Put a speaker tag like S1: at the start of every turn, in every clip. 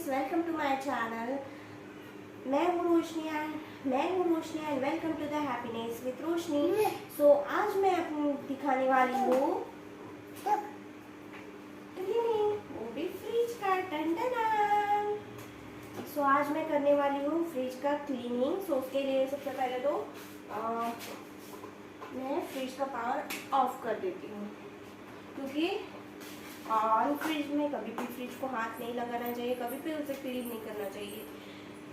S1: Friends, welcome to my channel. मैं हूँ Roshni and welcome to the happiness with Roshni. So आज मैं आपको दिखाने वाली हूँ क्लीनिंग, वो भी फ्रिज का। टन। सो आज मैं करने वाली हूँ फ्रिज का क्लीनिंग। सो उसके लिए सबसे पहले तो मैं फ्रिज का पावर ऑफ कर देती हूँ, क्योंकि ऑन फ्रिज में कभी भी फ्रिज को हाथ नहीं लगाना चाहिए, कभी भी उसे क्लीन नहीं करना चाहिए।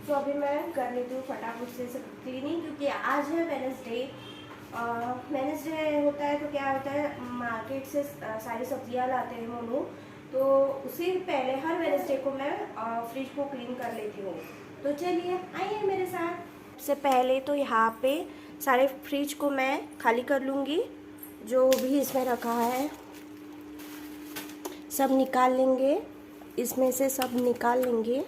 S1: तो अभी मैं कर लेती हूँ फटाफट से सब क्लीनिंग, क्योंकि आज है वेडनेसडे। वेडनेसडे होता है तो क्या होता है, मार्केट से सारी सब्जियाँ लाते हैं मोनू, तो उससे पहले हर वेडनेसडे को मैं फ्रिज को क्लीन कर लेती हूँ। तो चलिए आइए मेरे साथ। सबसे पहले तो यहाँ पे सारे फ्रिज को मैं खाली कर लूँगी, जो भी इसमें रखा है सब निकाल लेंगे, इसमें से सब निकाल लेंगे।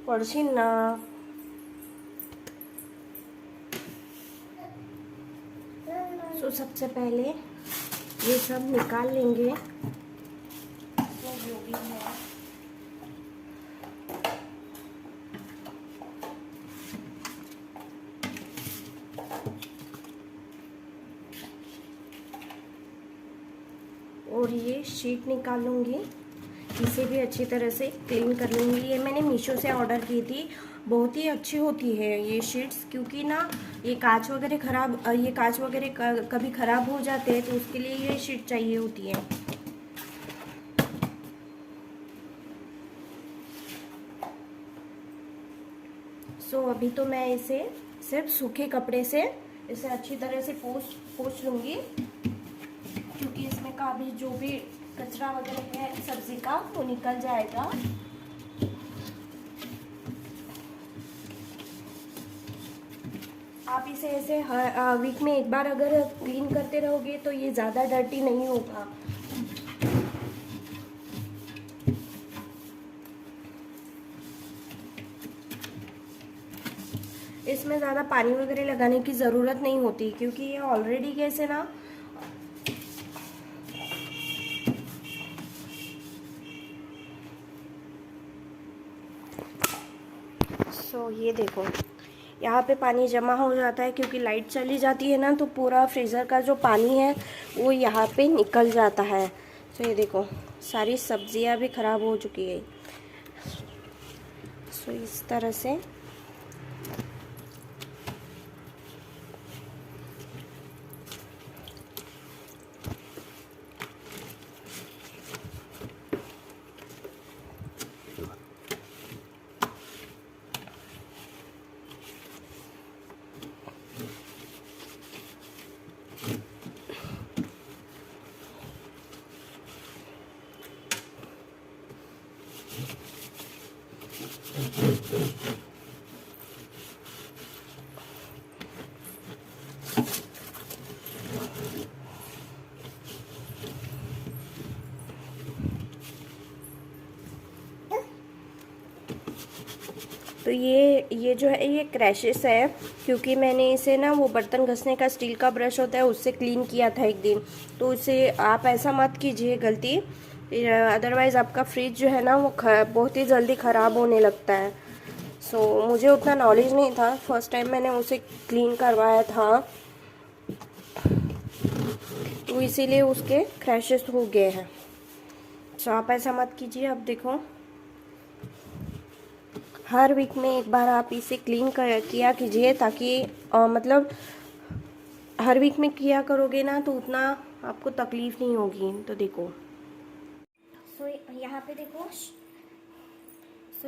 S1: पड़ोसी ना, तो सबसे पहले ये सब निकाल लेंगे, जो भी है। और ये शीट निकाल लूँगी, इसे भी अच्छी तरह से क्लीन कर लूँगी। ये मैंने मीशो से ऑर्डर की थी, बहुत ही अच्छी होती है ये शीट्स, क्योंकि ना ये कांच वगैरह कभी ख़राब हो जाते हैं, तो उसके लिए ये शीट चाहिए होती है। सो अभी तो मैं इसे सिर्फ सूखे कपड़े से इसे अच्छी तरह से पोंछ लूँगी, क्योंकि इसमें का भी जो भी कचरा वगैरह है सब्जी का वो निकल जाएगा। आप इसे ऐसे हर वीक में एक बार अगर क्लीन करते रहोगे तो ये ज़्यादा डर्टी नहीं होगा। इसमें ज़्यादा पानी वगैरह लगाने की ज़रूरत नहीं होती, क्योंकि ये ऑलरेडी कैसे ना ये देखो यहाँ पे पानी जमा हो जाता है, क्योंकि लाइट चली जाती है ना, तो पूरा फ्रीज़र का जो पानी है वो यहाँ पे निकल जाता है। तो ये देखो सारी सब्जियाँ भी ख़राब हो चुकी है। सो इस तरह से तो ये जो है ये क्रैशेस है, क्योंकि मैंने इसे ना वो बर्तन घसने का स्टील का ब्रश होता है उससे क्लीन किया था एक दिन। तो उसे आप ऐसा मत कीजिए गलती, अदरवाइज़ आपका फ्रिज जो है ना वो बहुत ही जल्दी ख़राब होने लगता है। सो मुझे उतना नॉलेज नहीं था, फर्स्ट टाइम मैंने उसे क्लीन करवाया था, तो इसीलिए उसके क्रैशेस हो गए हैं। सो आप ऐसा मत कीजिए। अब देखो हर वीक में एक बार आप इसे क्लीन किया कीजिए, ताकि मतलब हर वीक में किया करोगे ना तो उतना आपको तकलीफ़ नहीं होगी। तो देखो यहाँ पे देखो,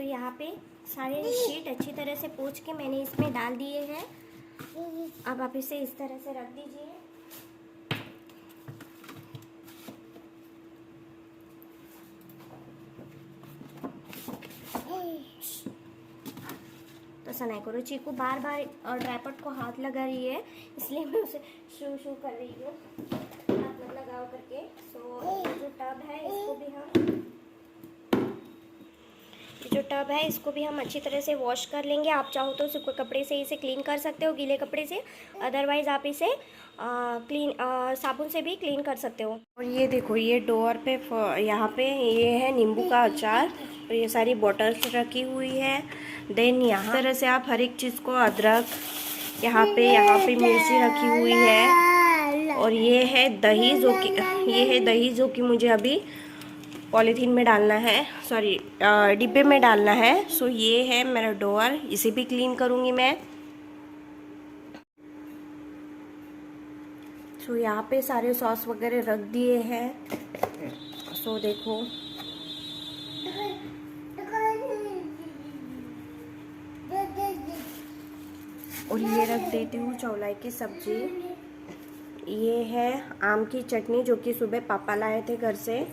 S1: यहाँ पे सारे शीट अच्छी तरह से पोंछ के मैंने इसमें डाल दिए हैं। अब आप इसे इस तरह से रख दीजिए। तो ऐसा नहीं करो, चीकू बार बार ट्राइपॉड को हाथ लगा रही है, इसलिए मैं उसे शू कर रही हूँ, हाथ मत लगाओ करके। सो जो टब है इसको भी हम जो टब है इसको भी हम अच्छी तरह से वॉश कर लेंगे। आप चाहो तो सूखे कपड़े से इसे क्लीन कर सकते हो, गीले कपड़े से, अदरवाइज़ आप इसे साबुन से भी क्लीन कर सकते हो। और ये देखो, ये डोर पे यहाँ पे ये है नींबू का अचार और ये सारी बॉटल्स रखी हुई है। देन यहाँ तरह से आप हर एक चीज़ को, अदरक, यहाँ पे मिर्ची रखी हुई है। और ये है दही जो कि मुझे अभी पॉलीथीन में डालना है, सॉरी डिब्बे में डालना है। सो ये है मेरा डोर, इसे भी क्लीन करूँगी मैं। सो यहाँ पे सारे सॉस वगैरह रख दिए हैं। सो देखो, और ये रख देती हूँ चौलाई की सब्जी। ये है आम की चटनी जो कि सुबह पापा लाए थे घर से।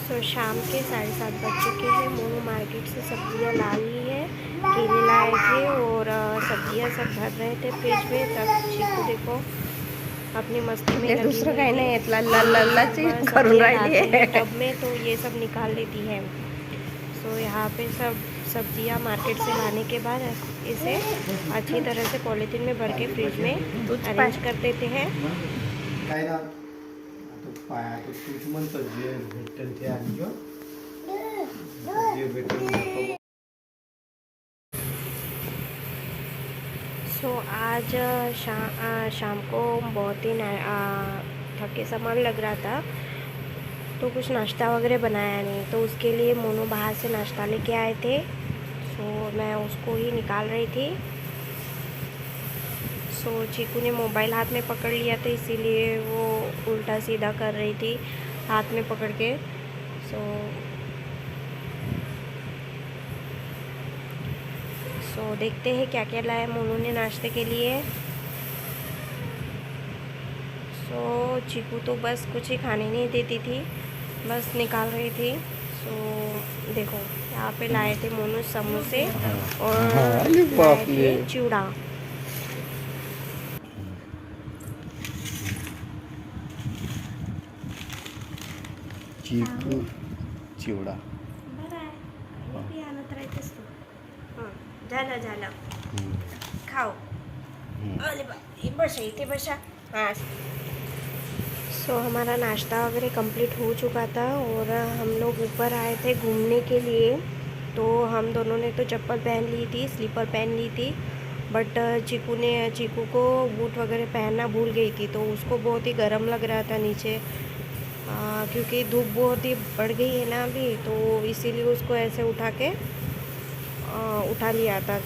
S1: सो शाम के 7:30 बज चुके हैं। मोनू मार्केट से सब्जियां ला ली है, केले लाए थे और सब्जियां सब भर रहे थे फ्रिज में। तब चीकू देखो अपनी मस्ती में दूसरा कहने टब में, तो ये सब निकाल लेती है। सो यहाँ पे सब सब्जियां मार्केट से लाने के बाद इसे अच्छी तरह से पॉलीथीन में भर के फ्रिज में अरेंज कर देते हैं। सो आज शाम को बहुत ही थके सामान लग रहा था, तो कुछ नाश्ता वगैरह बनाया नहीं, तो उसके लिए मोनू बाहर से नाश्ता लेके आए थे। सो मैं उसको ही निकाल रही थी। सो चीकू ने मोबाइल हाथ में पकड़ लिया था, इसीलिए वो उल्टा सीधा कर रही थी हाथ में पकड़ के। सो देखते हैं क्या क्या लाया मोनू ने नाश्ते के लिए। सो चीकू तो बस कुछ ही खाने नहीं देती थी, बस निकाल रही थी। सो देखो, यहाँ पे लाए थे मोनू समोसे और लाए थे चिवड़ा।
S2: चीकू चिवडा
S1: झालं खाओ। अरे बस इथे बसा। हाँ। सो हमारा नाश्ता वगैरह कंप्लीट हो चुका था और हम लोग ऊपर आए थे घूमने के लिए। तो हम दोनों ने तो चप्पल पहन ली थी, स्लीपर पहन ली थी, बट चीकू को बूट वगैरह पहनना भूल गई थी, तो उसको बहुत ही गर्म लग रहा था नीचे, क्योंकि धूप बहुत ही बढ़ गई है ना अभी, तो इसीलिए उसको ऐसे उठा लिया था।